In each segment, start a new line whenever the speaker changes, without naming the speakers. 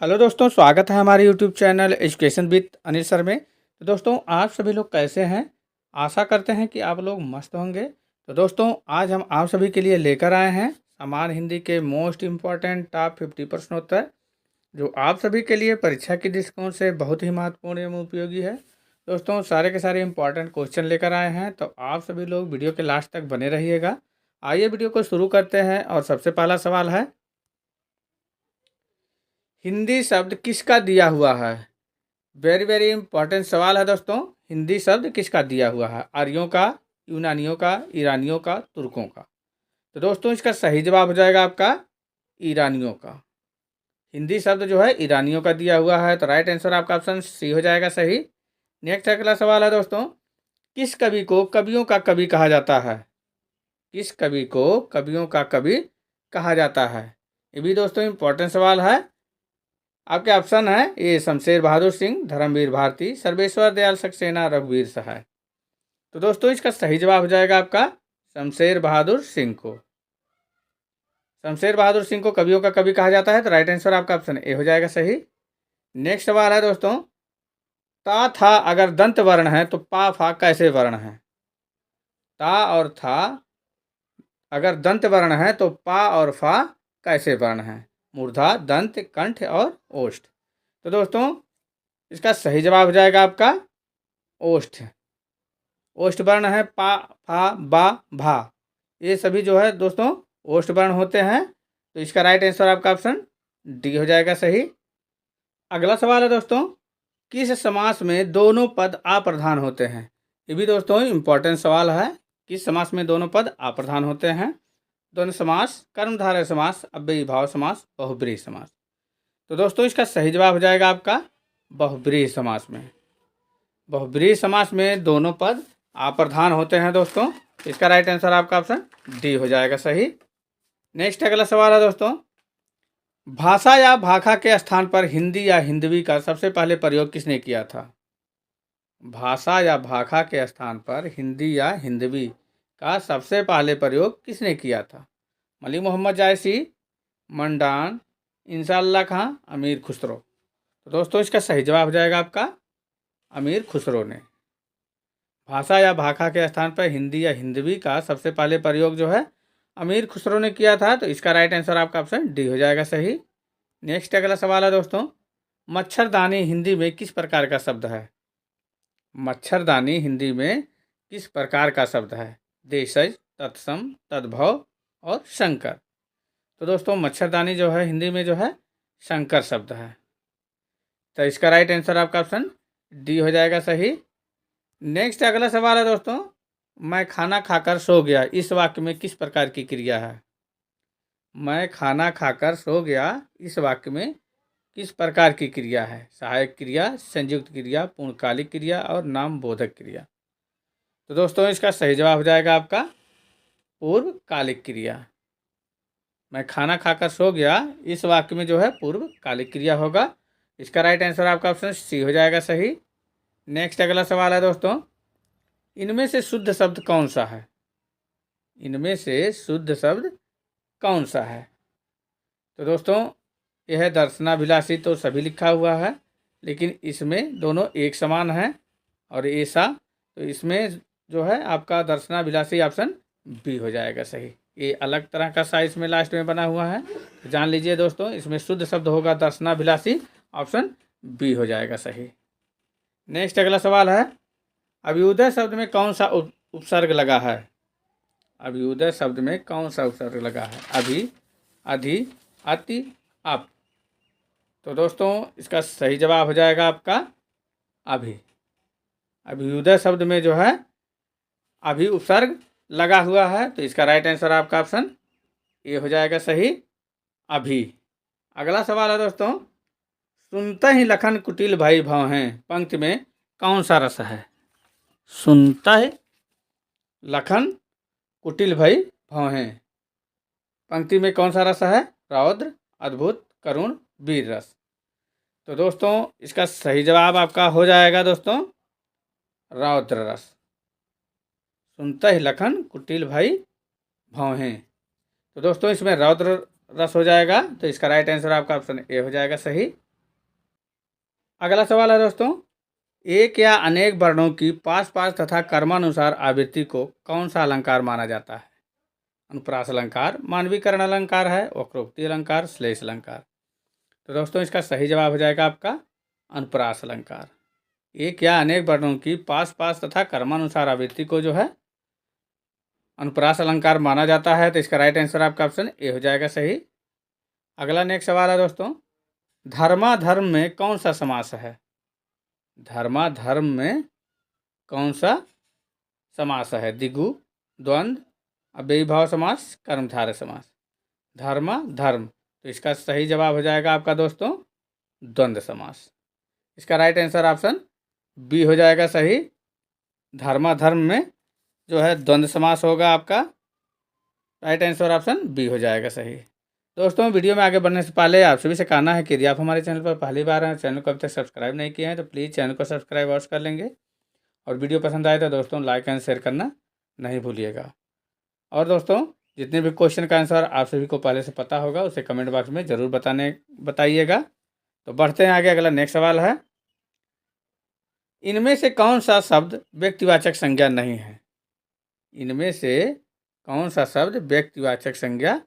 Hello दोस्तों, स्वागत है हमारे YouTube channel education with Anil sir में। तो दोस्तों, आप सभी लोग कैसे हैं? आशा करते हैं कि आप लोग मस्त होंगे। तो दोस्तों, आज हम आप सभी के लिए लेकर आए हैं सामान्य हिंदी के मोस्ट इम्पॉर्टेंट टॉप 50 प्रश्नोत्तर, जो आप सभी के लिए परीक्षा की दृष्टिकोण से बहुत ही महत्वपूर्ण एवं उपयोगी है। दोस्तों, सारे के सारे इम्पॉर्टेंट क्वेश्चन लेकर आए हैं, तो आप सभी लोग वीडियो के लास्ट तक बने रहिएगा। आइए वीडियो को शुरू करते हैं। और सबसे पहला सवाल है, हिंदी शब्द किसका दिया हुआ है? वेरी वेरी इंपॉर्टेंट सवाल है दोस्तों। हिंदी शब्द किसका दिया हुआ है? आर्यों का, यूनानियों का, ईरानियों का, तुर्कों का? तो दोस्तों, इसका सही जवाब हो जाएगा आपका ईरानियों का। हिंदी शब्द जो है ईरानियों का दिया हुआ है, तो राइट आंसर आपका ऑप्शन सी हो जाएगा सही। नेक्स्ट अगला सवाल है दोस्तों, किस कवि को कवियों का कवि कहा जाता है? किस कवि को कवियों का कवि कहा जाता है? ये भी दोस्तों इंपॉर्टेंट सवाल है। आपके ऑप्शन है ए शमशेर बहादुर सिंह, धर्मवीर भारती, सर्वेश्वर दयाल सक्सेना, रघुवीर सहाय। तो दोस्तों, इसका सही जवाब हो जाएगा आपका शमशेर बहादुर सिंह को। शमशेर बहादुर सिंह को कवियों का कवि कहा जाता है, तो राइट आंसर आपका ऑप्शन ए हो जाएगा सही। नेक्स्ट सवाल है दोस्तों, ता था अगर दंत वर्ण है तो पा फा कैसे वर्ण है? ता और था अगर दंत वर्ण है तो पा और फा कैसे वर्ण है? मूर्धा, दंत, कंठ और ओष्ठ। तो दोस्तों, इसका सही जवाब हो जाएगा आपका ओष्ठ। ओष्ठ वर्ण है पा, फा, बा, भा। ये सभी जो है दोस्तों ओष्ठ वर्ण होते हैं, तो इसका राइट आंसर आपका ऑप्शन डी हो जाएगा सही। अगला सवाल है दोस्तों, किस समास में दोनों पद अप्रधान होते हैं? ये भी दोस्तों इंपॉर्टेंट सवाल है। किस समास में दोनों पद अप्रधान होते हैं? दोनों समास, कर्मधारय समास, अव्ययी भाव समास, बहुब्रीहि समास। तो दोस्तों, इसका सही जवाब हो जाएगा आपका बहुब्रीहि समास में। बहुब्रीहि समास में दोनों पद अप्रधान होते हैं दोस्तों। इसका राइट आंसर आपका ऑप्शन डी हो जाएगा सही। नेक्स्ट अगला सवाल है दोस्तों, भाषा या भाखा के स्थान पर हिंदी या हिंदवी का सबसे पहले प्रयोग किसने किया था? भाषा या भाखा के स्थान पर हिंदी या हिंदवी का सबसे पहले प्रयोग किसने किया था? मलिक मोहम्मद जायसी, मंडान, इंशाअल्लाह खां, अमीर खुसरो। तो दोस्तों, इसका सही जवाब हो जाएगा आपका अमीर खुसरो ने। भाषा या भाखा के स्थान पर हिंदी या हिंदवी का सबसे पहले प्रयोग जो है अमीर खुसरो ने किया था, तो इसका राइट आंसर आपका ऑप्शन डी हो जाएगा सही। नेक्स्ट अगला सवाल है दोस्तों, मच्छरदानी हिंदी में किस प्रकार का शब्द है? मच्छरदानी हिंदी में किस प्रकार का शब्द है? देशज, तत्सम, तद्भव और शंकर। तो दोस्तों, मच्छरदानी जो है हिंदी में जो है शंकर शब्द है, तो इसका राइट आंसर आपका ऑप्शन डी हो जाएगा सही। नेक्स्ट अगला सवाल है दोस्तों, मैं खाना खाकर सो गया इस वाक्य में किस प्रकार की क्रिया है? मैं खाना खाकर सो गया इस वाक्य में किस प्रकार की क्रिया है? सहायक क्रिया, संयुक्त क्रिया, पूर्णकालिक क्रिया और नाम बोधक क्रिया। तो दोस्तों, इसका सही जवाब हो जाएगा आपका पूर्वकालिक क्रिया। मैं खाना खाकर सो गया इस वाक्य में जो है पूर्वकालिक क्रिया होगा। इसका राइट आंसर आपका ऑप्शन सी हो जाएगा सही। नेक्स्ट अगला सवाल है दोस्तों, इनमें से शुद्ध शब्द कौन सा है? इनमें से शुद्ध शब्द कौन सा है? तो दोस्तों, यह है दर्शनाभिलाषी, तो सभी लिखा हुआ है, लेकिन इसमें दोनों एक समान हैं और ऐसा, तो इसमें जो है आपका दर्शनाभिलाषी ऑप्शन बी हो जाएगा सही। ये अलग तरह का सा इसमें लास्ट में बना हुआ है, तो जान लीजिए दोस्तों, इसमें शुद्ध शब्द होगा दर्शनाभिलाषी, ऑप्शन बी हो जाएगा सही। नेक्स्ट अगला सवाल है, अभ्युदय शब्द में कौन सा उपसर्ग लगा है? अभ्युदय शब्द में कौन सा उपसर्ग लगा है? अभि, अधि, अति, अप। तो दोस्तों, इसका सही जवाब हो जाएगा आपका अभि। अभ्युदय शब्द में जो है अभि उपसर्ग लगा हुआ है, तो इसका राइट आंसर आपका ऑप्शन ए हो जाएगा सही, अभि। अगला सवाल है दोस्तों, सुनते ही लखन कुटिल भाई भव हैं पंक्ति में कौन सा रस है? सुनता है लखन कुटिल भाई भव हैं पंक्ति में कौन सा रस है? रौद्र, अद्भुत, करुण, वीर रस। तो दोस्तों, इसका सही जवाब आपका हो जाएगा दोस्तों रौद्र रस। सुनता ही लखन कुटिल भाई भव हैं, तो दोस्तों इसमें रौद्र रस हो जाएगा, तो इसका राइट आंसर आपका ऑप्शन ए हो जाएगा सही। अगला सवाल है दोस्तों, एक या अनेक वर्णों की पास पास तथा कर्मानुसार आवृत्ति को कौन सा अलंकार माना जाता है? अनुप्रास अलंकार, मानवीकरण अलंकार है, वक्रोक्ति अलंकार, श्लेष अलंकार। तो दोस्तों इसका सही जवाब हो जाएगा आपका अनुप्रास अलंकार। एक या अनेक वर्णों की पास पास तथा कर्मानुसार आवृत्ति को जो है अनुप्रास अलंकार माना जाता है। तो इसका राइट आंसर आपका ऑप्शन ए हो जाएगा सही। अगला नेक्स्ट सवाल है दोस्तों, धर्माधर्म में कौन सा समास है? धर्माधर्म में कौन सा समास है? द्विगु, द्वंद्व, अव्ययीभाव समास, कर्मधारय समास। धर्म, तो इसका सही जवाब हो जाएगा आपका दोस्तों द्वंद्व समास। इसका राइट आंसर ऑप्शन बी हो जाएगा सही। धर्माधर्म में जो है द्वंद्व समास होगा आपका। राइट आंसर ऑप्शन बी हो जाएगा सही। दोस्तों वीडियो में आगे बढ़ने से पहले आप सभी से कहना है कि यदि आप हमारे चैनल पर पहली बार हैं, चैनल को अभी तक सब्सक्राइब नहीं किए हैं तो प्लीज़ चैनल को सब्सक्राइब अवश्य कर लेंगे, और वीडियो पसंद आए तो दोस्तों लाइक एंड शेयर करना नहीं भूलिएगा। और दोस्तों जितने भी क्वेश्चन का आंसर आप सभी को पहले से पता होगा उसे कमेंट बॉक्स में ज़रूर बताइएगा। तो बढ़ते हैं आगे। अगला नेक्स्ट सवाल है, इनमें से कौन सा शब्द व्यक्तिवाचक संज्ञा नहीं है? इनमें से कौन सा शब्द व्यक्तिवाचक संज्ञा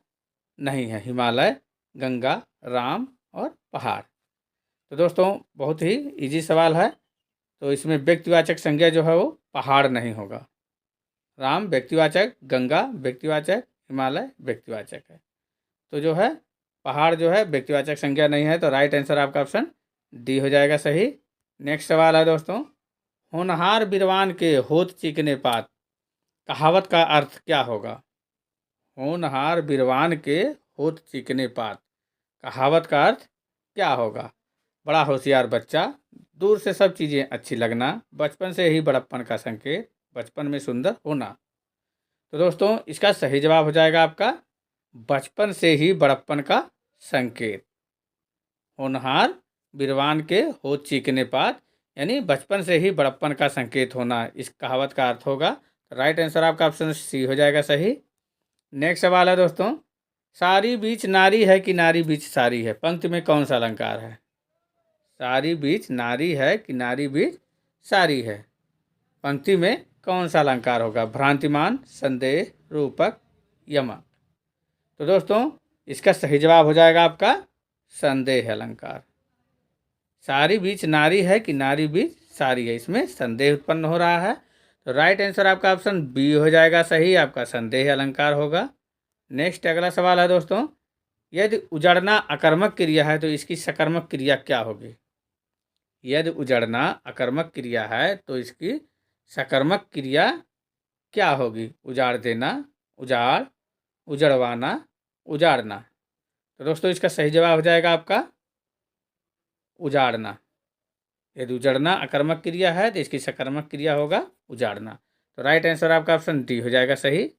नहीं है? हिमालय, गंगा, राम और पहाड़। तो दोस्तों बहुत ही इजी सवाल है। तो इसमें व्यक्तिवाचक संज्ञा जो है वो पहाड़ नहीं होगा। राम व्यक्तिवाचक, गंगा व्यक्तिवाचक, हिमालय व्यक्तिवाचक है। तो जो है पहाड़ जो है व्यक्तिवाचक संज्ञा नहीं है। तो राइट आंसर आपका ऑप्शन डी हो जाएगा सही। नेक्स्ट सवाल है दोस्तों, होनहार बिरवान के होत चिकने पात, कहावत का अर्थ क्या होगा? होनहार बिरवान के होत चिकने पात, कहावत का अर्थ क्या होगा? बड़ा होशियार बच्चा, दूर से सब चीज़ें अच्छी लगना, बचपन से ही बड़प्पन का संकेत, बचपन में सुंदर होना। तो दोस्तों इसका सही जवाब हो जाएगा आपका बचपन से ही बड़प्पन का संकेत। होनहार बिरवान के होत चिकने पात, यानी बचपन से ही बड़प्पन का संकेत होना, इस कहावत का अर्थ होगा। तो राइट आंसर आपका ऑप्शन सी हो जाएगा सही। नेक्स्ट सवाल है दोस्तों, सारी बीच नारी है कि नारी बीच सारी है, पंक्ति में कौन सा अलंकार है? सारी बीच नारी है कि नारी बीच सारी है, पंक्ति में कौन सा अलंकार होगा? भ्रांतिमान, संदेह, रूपक, यमक। तो दोस्तों इसका सही जवाब हो जाएगा आपका संदेह अलंकार। सारी बीच नारी है कि नारी बीच सारी है, इसमें संदेह उत्पन्न हो रहा है। तो राइट आंसर आपका ऑप्शन बी हो जाएगा सही, आपका संदेह अलंकार होगा। नेक्स्ट अगला सवाल है दोस्तों, यदि उजड़ना अकर्मक क्रिया है तो इसकी सकर्मक क्रिया क्या होगी? यदि उजड़ना अकर्मक क्रिया है तो इसकी सकर्मक क्रिया क्या होगी? उजाड़ देना, उजाड़, उजड़वाना, उजाड़ना। तो दोस्तों इसका सही जवाब हो जाएगा आपका उजाड़ना। यदि उजड़ना अकर्मक क्रिया है तो इसकी सकर्मक क्रिया होगा उजाड़ना। तो राइट आंसर आपका ऑप्शन डी हो जाएगा सही।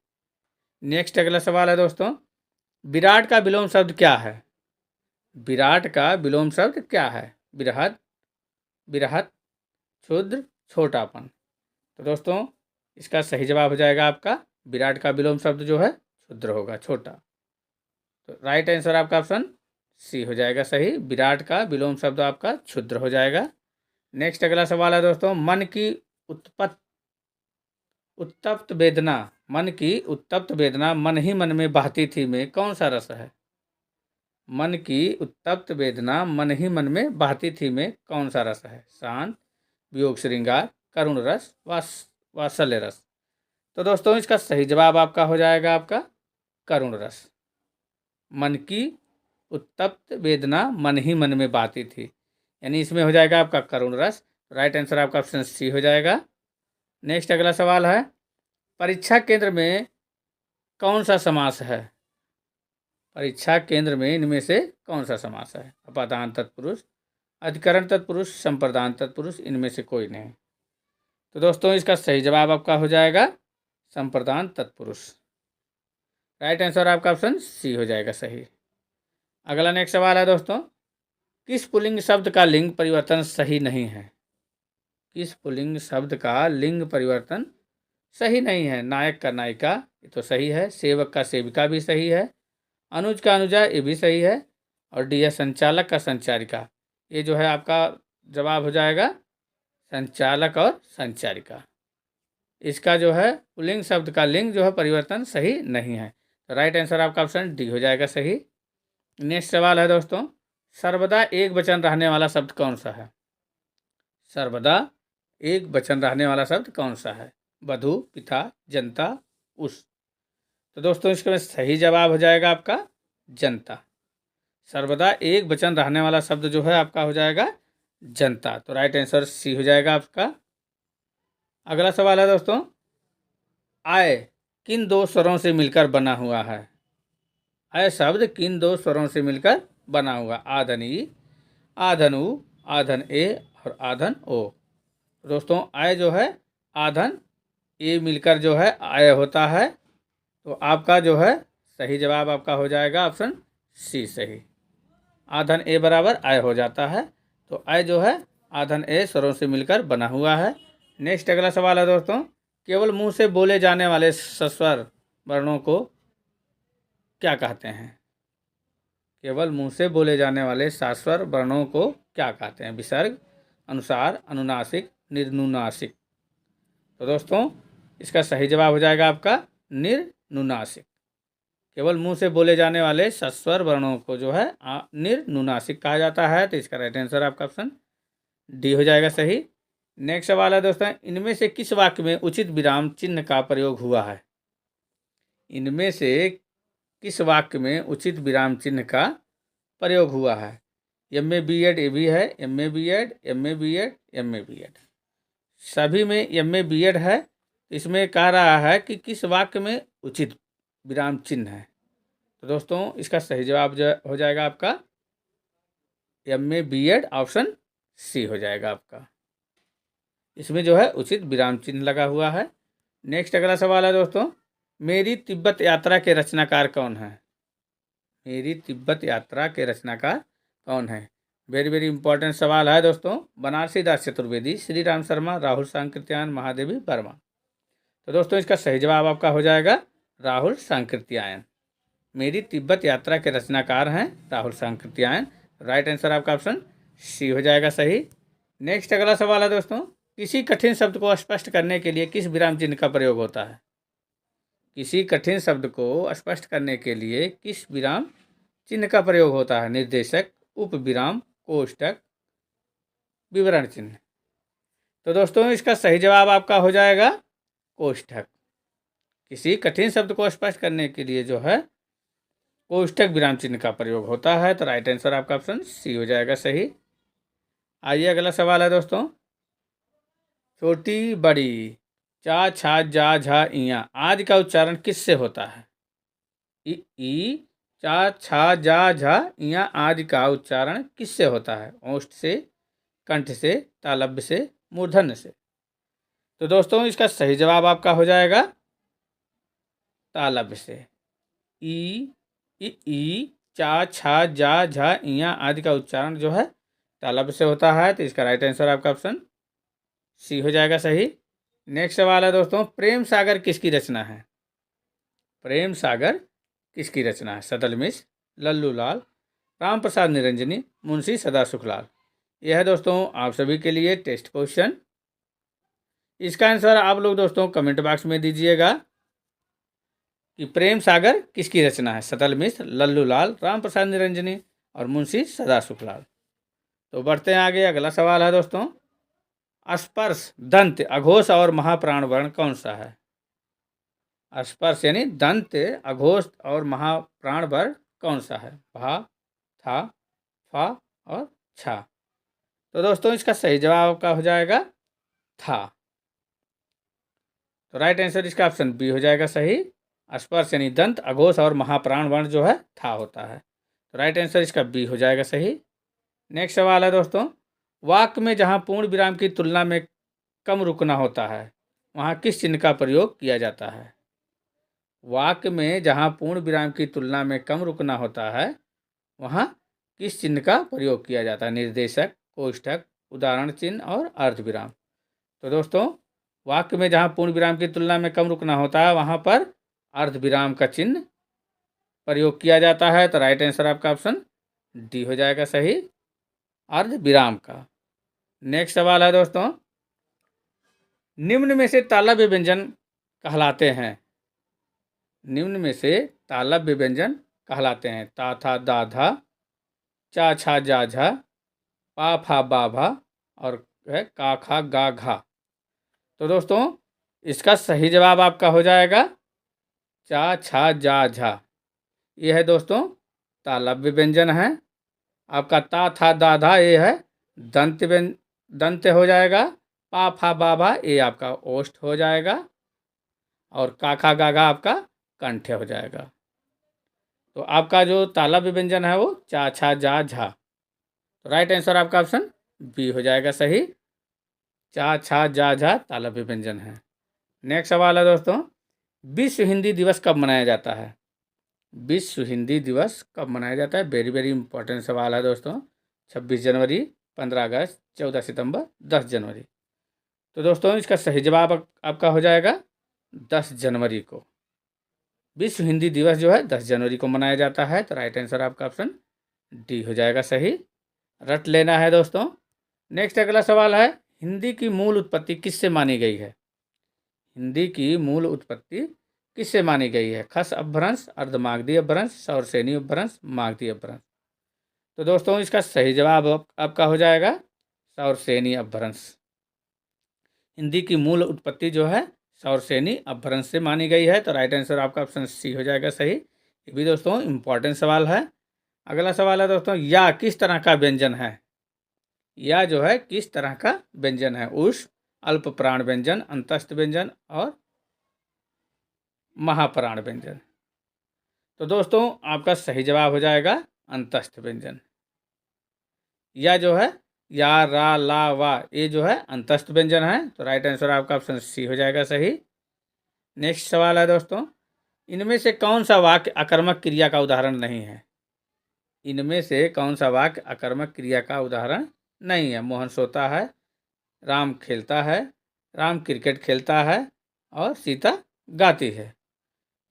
नेक्स्ट अगला सवाल है दोस्तों, विराट का विलोम शब्द क्या है? विराट का विलोम शब्द क्या है? बृहद, बृहत, क्षुद्र, छोटापन। तो दोस्तों इसका सही जवाब हो जाएगा आपका विराट का विलोम शब्द जो है क्षुद्र होगा, छोटा। तो राइट आंसर आपका ऑप्शन सी हो जाएगा सही, विराट का विलोम शब्द आपका क्षुद्र हो जाएगा। नेक्स्ट अगला सवाल है दोस्तों, मन की उत्तप्त वेदना, मन की उत्तप्त वेदना मन ही मन में बहती थी में कौन सा रस है? मन की उत्तप्त वेदना मन ही मन में बहती थी में कौन सा रस है? शांत, वियोग श्रृंगार, करुण रस, वात्सल्य रस। तो दोस्तों इसका सही जवाब आपका हो जाएगा आपका करुण रस। मन की उत्तप्त वेदना मन ही मन में बहती थी, यानी इसमें हो जाएगा आपका करुण रस। राइट आंसर आपका ऑप्शन सी हो जाएगा। नेक्स्ट अगला सवाल है, परीक्षा केंद्र में कौन सा समास है? परीक्षा केंद्र में इनमें से कौन सा समास है? अपादान तत्पुरुष, अधिकरण तत्पुरुष, संप्रदान तत्पुरुष, इनमें से कोई नहीं। तो दोस्तों इसका सही जवाब आपका हो जाएगा संप्रदान तत्पुरुष। राइट आंसर आपका ऑप्शन सी हो जाएगा सही। अगला नेक्स्ट सवाल है दोस्तों, किस पुल्लिंग शब्द का लिंग परिवर्तन सही नहीं है? किस पुल्लिंग शब्द का लिंग परिवर्तन सही नहीं है? नायक का नायिका, ये तो सही है। सेवक का सेविका भी सही है। अनुज का अनुजा, ये भी सही है। और डी है संचालक का संचारिका, ये जो है आपका जवाब हो जाएगा संचालक और संचारिका। इसका जो है पुल्लिंग शब्द का लिंग जो है परिवर्तन सही नहीं है। तो राइट आंसर आपका ऑप्शन डी हो जाएगा सही। नेक्स्ट सवाल है दोस्तों, सर्वदा एक वचन रहने वाला शब्द कौन सा है? सर्वदा एक वचन रहने वाला शब्द कौन सा है? वधु, पिता, जनता, उस। तो दोस्तों इसका सही जवाब हो जाएगा आपका जनता। सर्वदा एक वचन रहने वाला शब्द जो है आपका हो जाएगा जनता। तो राइट आंसर सी हो जाएगा आपका। अगला सवाल है दोस्तों, आय किन दो स्वरों से मिलकर बना हुआ है? आय शब्द किन दो स्वरों से मिलकर बना हुआ? आधन ई, आधन उ, आधन ए और आधन ओ। दोस्तों आय जो है आधन ए मिलकर जो है आय होता है। तो आपका जो है सही जवाब आपका हो जाएगा ऑप्शन सी सही। आधन ए बराबर आय हो जाता है। तो आय जो है आधन ए स्वरों से मिलकर बना हुआ है। नेक्स्ट अगला सवाल है दोस्तों, केवल मुंह से बोले जाने वाले सस्वर वर्णों को क्या कहते हैं? केवल मुंह से बोले जाने वाले सास्वर वर्णों को क्या कहते हैं? विसर्ग, अनुसार, अनुनासिक, निर्नुनासिक। तो दोस्तों इसका सही जवाब हो जाएगा आपका निर्नुनासिक। केवल मुंह से बोले जाने वाले सस्वर वर्णों को जो है निर्नुनासिक कहा जाता है। तो इसका राइट आंसर आपका ऑप्शन डी हो जाएगा सही। नेक्स्ट सवाल है दोस्तों, इनमें से किस वाक्य में उचित विराम चिन्ह का प्रयोग हुआ है? इनमें से किस वाक्य में उचित विराम चिन्ह का प्रयोग हुआ है? एम ए बी एड ये भी है, M A B Ed, M A B Ed, M A B Ed, सभी में एम ए बी एड है। इसमें कह रहा है कि किस वाक्य में उचित विराम चिन्ह है। तो दोस्तों इसका सही जवाब जो हो जाएगा आपका M A B Ed option C हो जाएगा आपका। इसमें जो है उचित विराम चिन्ह लगा हुआ है। नेक्स्ट अगला सवाल है दोस्तों, मेरी तिब्बत यात्रा के रचनाकार कौन है? मेरी तिब्बत यात्रा के रचनाकार कौन है? वेरी वेरी इंपॉर्टेंट सवाल है दोस्तों। बनारसी दास चतुर्वेदी, श्री राम शर्मा, राहुल सांकृत्यायन, महादेवी वर्मा। तो दोस्तों इसका सही जवाब आपका हो जाएगा राहुल सांकृत्यायन। मेरी तिब्बत यात्रा के रचनाकार हैं राहुल सांकृत्यायन। राइट आंसर आपका ऑप्शन सी हो जाएगा सही। नेक्स्ट अगला सवाल है दोस्तों, किसी कठिन शब्द को स्पष्ट करने के लिए किस विराम चिन्ह का प्रयोग होता है? किसी कठिन शब्द को स्पष्ट करने के लिए किस विराम चिन्ह का प्रयोग होता है? निर्देशक, उप विराम, कोष्टक, विवरण चिन्ह। तो दोस्तों इसका सही जवाब आपका हो जाएगा कोष्टक। किसी कठिन शब्द को स्पष्ट करने के लिए जो है कोष्टक विराम चिन्ह का प्रयोग होता है। तो राइट आंसर आपका ऑप्शन सी हो जाएगा सही। आइए अगला सवाल है दोस्तों, छोटी बड़ी, चा, छा, जा, झा, इया आदि का उच्चारण किससे होता है? ई, चा, छा, जा, झा, इया आदि का उच्चारण किससे होता है? ओष्ठ से, कंठ से, तालव्य से, मूर्धन्य से। तो दोस्तों इसका सही जवाब आपका हो जाएगा तालव्य से। ई, चा, छा, जा, झा, इया आदि का उच्चारण जो है तालव्य से होता है। तो इसका राइट आंसर आपका ऑप्शन सी हो जाएगा सही। नेक्स्ट सवाल है दोस्तों, प्रेम सागर किसकी रचना है? प्रेम सागर किसकी रचना है? सदल मिश्र, लल्लू लाल, राम प्रसाद निरंजनी, मुंशी सदा सुखलाल। यह है दोस्तों आप सभी के लिए टेस्ट क्वेश्चन। इसका आंसर आप लोग दोस्तों कमेंट बॉक्स में दीजिएगा कि प्रेम सागर किसकी रचना है? सदल मिश्र, लल्लू लाल, राम प्रसाद निरंजनी और मुंशी सदा सुखलाल। तो बढ़ते हैं आगे। अगला सवाल है दोस्तों, स्पर्श, दंत, अघोष और महाप्राण वर्ण कौन सा है? स्पर्श यानी दंत, अघोष और महाप्राण वर्ण कौन सा है? भा, था, फा और छा। तो दोस्तों इसका सही जवाब आपका हो जाएगा था। तो राइट आंसर इसका ऑप्शन बी हो जाएगा सही। स्पर्श यानी दंत, अघोष और महाप्राण वर्ण जो है था होता है। तो राइट आंसर इसका बी हो जाएगा सही। नेक्स्ट सवाल है दोस्तों, वाक्य में जहाँ पूर्ण विराम की तुलना में कम रुकना होता है वहाँ किस चिन्ह का प्रयोग किया जाता है? वाक्य में जहाँ पूर्ण विराम की तुलना में कम रुकना होता है वहाँ किस चिन्ह का प्रयोग किया जाता है? निर्देशक, कोष्ठक, उदाहरण चिन्ह और अर्धविराम। तो दोस्तों वाक्य में जहाँ पूर्ण विराम की तुलना में कम रुकना होता है वहाँ पर अर्धविराम का चिन्ह प्रयोग किया जाता है। तो राइट आंसर आपका ऑप्शन डी हो जाएगा सही, अर्धविराम का। नेक्स्ट सवाल है दोस्तों, निम्न में से तालव्य व्यंजन कहलाते हैं। निम्न में से तालव्य व्यंजन कहलाते हैं। ता था दा धा, चा छा जा झा, पा फा बा भा और है का खा गा घा। तो दोस्तों इसका सही जवाब आपका हो जाएगा चा छा जा झा। ये है दोस्तों तालव्य व्यंजन है। आपका ता था दा धा ये है दंत हो जाएगा। पा फा बा भा ये आपका ओष्ठ हो जाएगा और का खा गा घा आपका कंठ हो जाएगा। तो आपका जो तालव्य व्यंजन है वो चा छा जा झा। तो राइट आंसर आपका ऑप्शन बी हो जाएगा सही। चा छा जा झा तालव्य व्यंजन है। नेक्स्ट सवाल है दोस्तों, विश्व हिंदी दिवस कब मनाया जाता है। विश्व हिंदी दिवस कब मनाया जाता है। वेरी वेरी इंपॉर्टेंट सवाल है दोस्तों। 26 जनवरी, 15 अगस्त, 14 सितंबर, 10 जनवरी। तो दोस्तों इसका सही जवाब आपका हो जाएगा 10 जनवरी को। विश्व हिंदी दिवस जो है 10 जनवरी को मनाया जाता है। तो राइट आंसर आपका ऑप्शन डी हो जाएगा सही। रट लेना है दोस्तों। नेक्स्ट अगला सवाल है, हिंदी की मूल उत्पत्ति किससे मानी गई है। हिंदी की मूल उत्पत्ति किससे मानी गई है। खस अपभ्रंश, अर्धमागधी अपभ्रंश, सौरसेनी अपभ्रंश, मागधी अपभ्रंश। तो दोस्तों इसका सही जवाब आपका हो जाएगा सौरसेनी अपभ्रंश। हिंदी की मूल उत्पत्ति जो है सौरसेनी अपभ्रंश से मानी गई है। तो राइट आंसर आपका ऑप्शन सी हो जाएगा सही। ये भी दोस्तों इंपॉर्टेंट सवाल है। अगला सवाल है दोस्तों, या किस तरह का व्यंजन है। या जो है किस तरह का व्यंजन है। उष्ण, अल्प प्राण व्यंजन, अंतस्थ व्यंजन और महाप्राण व्यंजन। तो दोस्तों आपका सही जवाब हो जाएगा अंतस्थ व्यंजन। या जो है या रा ला वा ये जो है अंतस्थ व्यंजन है। तो राइट आंसर आपका ऑप्शन सी हो जाएगा सही। नेक्स्ट सवाल है दोस्तों, इनमें से कौन सा वाक्य आकर्मक क्रिया का उदाहरण नहीं है। इनमें से कौन सा वाक्य आकर्मक क्रिया का उदाहरण नहीं है। मोहन सोता है, राम खेलता है, राम क्रिकेट खेलता है और सीता गाती है।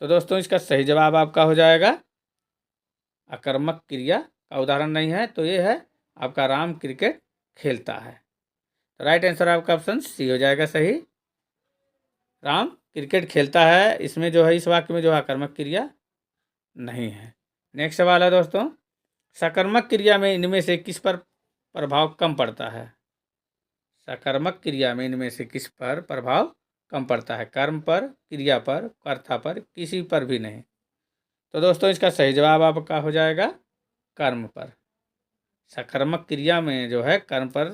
तो दोस्तों इसका सही जवाब आपका हो जाएगा आकर्मक क्रिया का उदाहरण नहीं है। तो ये है आपका राम क्रिकेट खेलता है। तो राइट आंसर आपका ऑप्शन सी हो जाएगा सही। राम क्रिकेट खेलता है इसमें जो है इस वाक्य में जो है आकर्मक क्रिया नहीं है। नेक्स्ट सवाल है दोस्तों, सकर्मक क्रिया में इनमें से किस पर प्रभाव कम पड़ता है। सकर्मक क्रिया में इनमें से किस पर प्रभाव कम पड़ता है। कर्म पर, क्रिया पर, कर्ता पर, किसी पर भी नहीं। तो दोस्तों इसका सही जवाब आपका हो जाएगा कर्म पर। सकर्मक क्रिया में जो है कर्म पर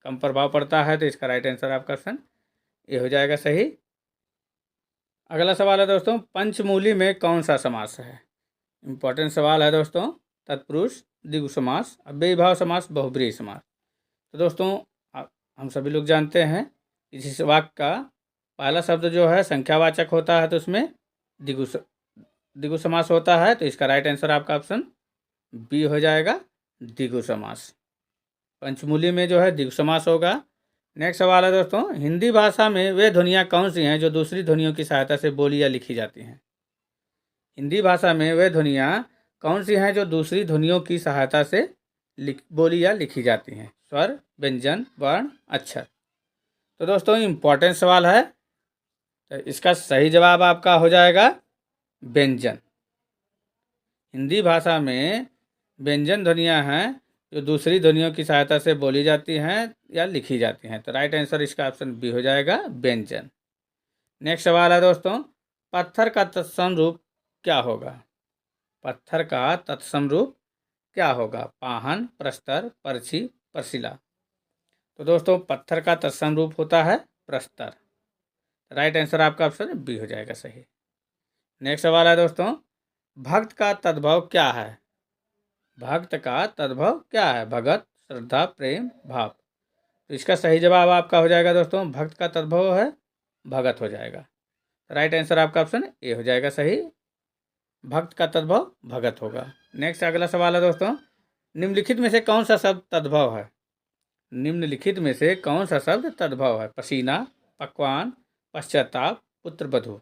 कम प्रभाव पड़ता है। तो इसका राइट आंसर आपका ऑप्शन ये हो जाएगा सही। अगला सवाल है दोस्तों, पंचमूली में कौन सा समास है। इंपॉर्टेंट सवाल है दोस्तों। तत्पुरुष, द्विगु समास, अव्ययीभाव समास, बहुब्रीहि समास। तो दोस्तों हम सभी लोग जानते हैं इस वाक्य का पहला शब्द जो है संख्यावाचक होता है तो उसमें द्विगु समास होता है। तो इसका राइट आंसर आपका ऑप्शन बी हो जाएगा द्विगु समास। पंचमूली में जो है द्विगु समास होगा। नेक्स्ट सवाल है दोस्तों, हिंदी भाषा में वे ध्वनियाँ कौन सी हैं जो दूसरी ध्वनियों की सहायता से बोली या लिखी जाती हैं। हिंदी भाषा में वे ध्वनियाँ कौन सी हैं जो दूसरी ध्वनियों की सहायता से बोली या लिखी जाती हैं। स्वर, व्यंजन, वर्ण, अक्षर। तो दोस्तों इम्पॉर्टेंट सवाल है। तो इसका सही जवाब आपका हो जाएगा व्यंजन। हिंदी भाषा में व्यंजन ध्वनियाँ हैं जो दूसरी ध्वनियों की सहायता से बोली जाती हैं या लिखी जाती हैं। तो राइट आंसर इसका ऑप्शन बी हो जाएगा व्यंजन। नेक्स्ट सवाल है दोस्तों, पत्थर का तत्सम रूप क्या होगा। पत्थर का तत्सम रूप क्या होगा। पाहन, प्रस्तर, परछी, परशिला। तो दोस्तों पत्थर का तत्सम रूप होता है प्रस्तर। राइट आंसर आपका ऑप्शन बी हो जाएगा सही। नेक्स्ट सवाल है दोस्तों, भक्त का तद्भव क्या है। भक्त का तद्भव क्या है। भगत, श्रद्धा, प्रेम, भाव। तो इसका सही जवाब आपका हो जाएगा दोस्तों भक्त का तद्भव है भगत हो जाएगा। राइट आंसर आपका ऑप्शन ए हो जाएगा सही। भक्त का तद्भव भगत होगा। नेक्स्ट अगला सवाल है दोस्तों, निम्नलिखित में से कौन सा शब्द तद्भव है। निम्नलिखित में से कौन सा शब्द तद्भव है। पसीना, पकवान, पश्चाताप, पुत्रवधू।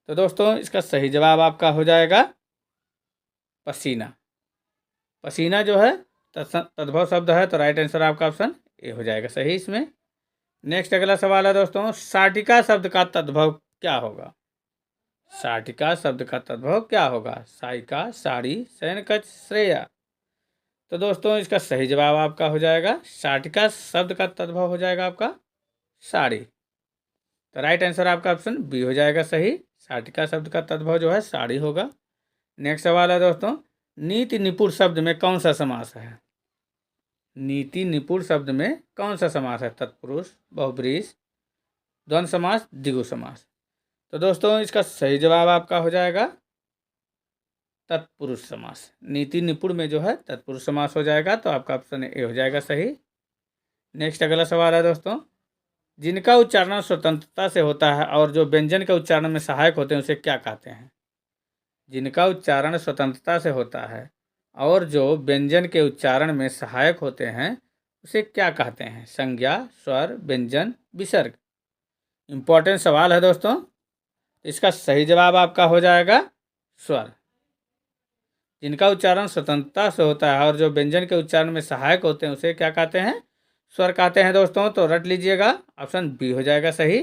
तो दोस्तों इसका सही जवाब आपका हो जाएगा पसीना। पसीना जो है तद्भव शब्द है। तो राइट आंसर आपका ऑप्शन ए हो जाएगा सही इसमें। नेक्स्ट अगला सवाल है दोस्तों, शाटिका शब्द का तद्भव क्या होगा? शाटिका शब्द का तद्भव क्या होगा? सायिका, साड़ी, शयनकक्ष, श्रेया। तो दोस्तों इसका सही जवाब आपका हो जाएगा शाटिका शब्द का तद्भव हो जाएगा आपका साड़ी। तो राइट आंसर आपका ऑप्शन बी हो जाएगा सही। शाटिका शब्द का तद्भव जो है साड़ी होगा। नेक्स्ट सवाल है दोस्तों, नीति निपुण शब्द में कौन सा समास है? नीति निपुण शब्द में कौन सा समास है? तत्पुरुष, बहुब्रीहि, द्वंद्व समास, द्विगु समास। तो दोस्तों इसका सही जवाब आपका हो जाएगा तत्पुरुष समास। नीति निपुण में जो है तत्पुरुष समास हो जाएगा, तो आपका ऑप्शन ए हो जाएगा सही। नेक्स्ट अगला सवाल है दोस्तों, जिनका उच्चारण स्वतंत्रता से होता है और जो व्यंजन के उच्चारण में सहायक होते हैं उसे क्या कहते हैं? जिनका उच्चारण स्वतंत्रता से होता है और जो व्यंजन के उच्चारण में सहायक होते हैं उसे क्या कहते हैं? संज्ञा, स्वर, व्यंजन, विसर्ग। इंपॉर्टेंट सवाल है दोस्तों। इसका सही जवाब आपका हो जाएगा स्वर। जिनका उच्चारण स्वतंत्रता से होता है और जो व्यंजन के उच्चारण में सहायक होते हैं उसे क्या कहते हैं? स्वर कहते हैं दोस्तों। तो रट लीजिएगा, ऑप्शन बी हो जाएगा सही।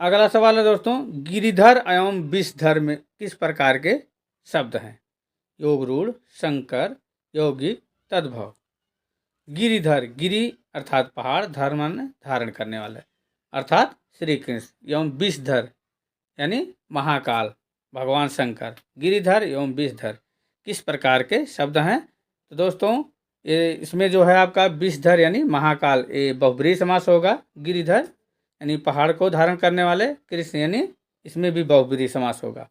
अगला सवाल है दोस्तों, गिरिधर एवं विषधर में किस प्रकार के शब्द हैं? योग रूढ़, संकर, यौगिक, तद्भव। गिरिधर, गिरि अर्थात पहाड़, धर माने धारण करने वाले अर्थात श्री कृष्ण, एवं विषधर यानी महाकाल भगवान शंकर। गिरिधर एवं विषधर किस प्रकार के शब्द हैं? तो दोस्तों ये इसमें जो है आपका विषधर यानी महाकाल, ये बहुब्रीहि समास होगा। गिरिधर यानी पहाड़ को धारण करने वाले, कृष्ण यानी इसमें भी बहुब्रीहि समास होगा।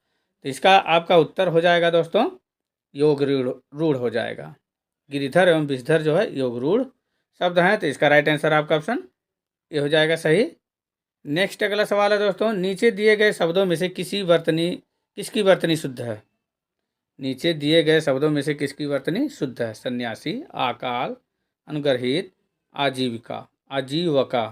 तो इसका आपका उत्तर हो जाएगा दोस्तों योग रूढ़ हो जाएगा। गिरिधर एवं विषधर जो है योग रूढ़ शब्द हैं, तो इसका राइट आंसर आपका ऑप्शन ये हो जाएगा सही। नेक्स्ट अगला सवाल है दोस्तों, नीचे दिए गए शब्दों में से किसकी वर्तनी शुद्ध है? नीचे दिए गए शब्दों में से किसकी वर्तनी शुद्ध है? सन्यासी, आकाल, अनुग्रहित, आजीविका, आजीवका।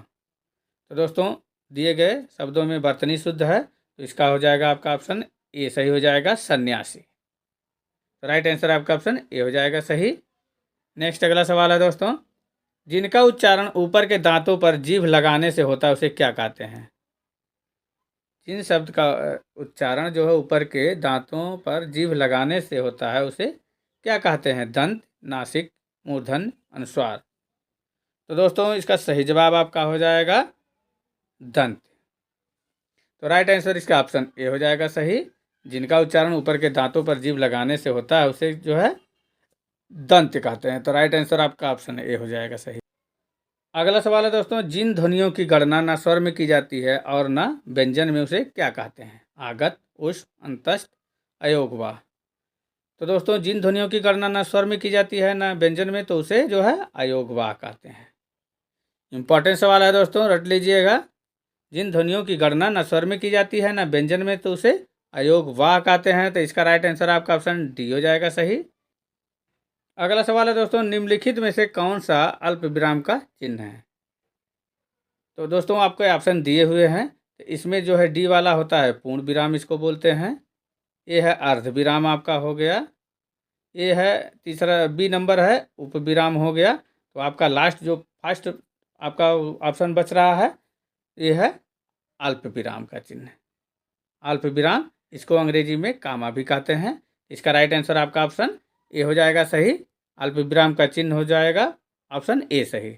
तो दोस्तों दिए गए शब्दों में वर्तनी शुद्ध है, तो इसका हो जाएगा आपका ऑप्शन ए सही हो जाएगा सन्यासी। तो राइट आंसर आपका ऑप्शन ए हो जाएगा सही। नेक्स्ट अगला सवाल है दोस्तों, जिनका उच्चारण ऊपर के दांतों पर जीभ लगाने से होता है उसे क्या कहते हैं? जिन शब्द का उच्चारण जो है ऊपर के दांतों पर जीभ लगाने से होता है उसे क्या कहते हैं? दंत, नासिक, मूर्धन, अनुस्वार। तो दोस्तों इसका सही जवाब आपका हो जाएगा दंत। तो राइट आंसर इसका ऑप्शन ए हो जाएगा सही। जिनका उच्चारण ऊपर के दांतों पर जीभ लगाने से होता है उसे जो है दंत कहते हैं। तो राइट आंसर आपका ऑप्शन ए हो जाएगा सही। अगला सवाल है दोस्तों, जिन ध्वनियों की गणना न स्वर में की जाती है और न व्यंजन में उसे क्या कहते हैं? आगत, उष्म, अंतस्थ, अयोगवाह। तो दोस्तों जिन ध्वनियों की गणना न स्वर में की जाती है न व्यंजन में तो उसे जो है अयोगवाह कहते हैं। इंपॉर्टेंट सवाल है दोस्तों, रट लीजिएगा। जिन ध्वनियों की गणना न स्वर में की जाती है न व्यंजन में तो उसे अयोगवाह कहते हैं। तो इसका राइट आंसर आपका ऑप्शन डी हो जाएगा सही। अगला सवाल है दोस्तों, निम्नलिखित में से कौन सा अल्प विराम का चिन्ह है? तो दोस्तों आपको ऑप्शन दिए हुए हैं, तो इसमें जो है डी वाला होता है पूर्ण विराम, इसको बोलते हैं। ये है अर्ध विराम आपका हो गया। ये है तीसरा बी नंबर है उप विराम हो गया। तो आपका लास्ट जो फर्स्ट आपका ऑप्शन बच रहा है ये है अल्प विराम का चिन्ह। अल्प विराम इसको अंग्रेजी में कामा भी कहते हैं। इसका राइट आंसर आपका ऑप्शन ए हो जाएगा सही। अल्प विराम का चिन्ह हो जाएगा ऑप्शन ए सही।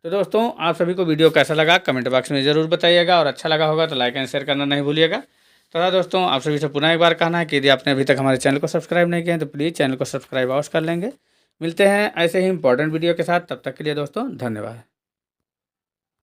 तो दोस्तों आप सभी को वीडियो कैसा लगा कमेंट बॉक्स में ज़रूर बताइएगा, और अच्छा लगा होगा तो लाइक एंड शेयर करना नहीं भूलिएगा। तो दोस्तों आप सभी से पुनः एक बार कहना है कि यदि आपने अभी तक हमारे चैनल को सब्सक्राइब नहीं किया है तो प्लीज़ चैनल को सब्सक्राइब अवश्य कर लेंगे। मिलते हैं ऐसे ही इंपॉर्टेंट वीडियो के साथ, तब तक के लिए दोस्तों धन्यवाद।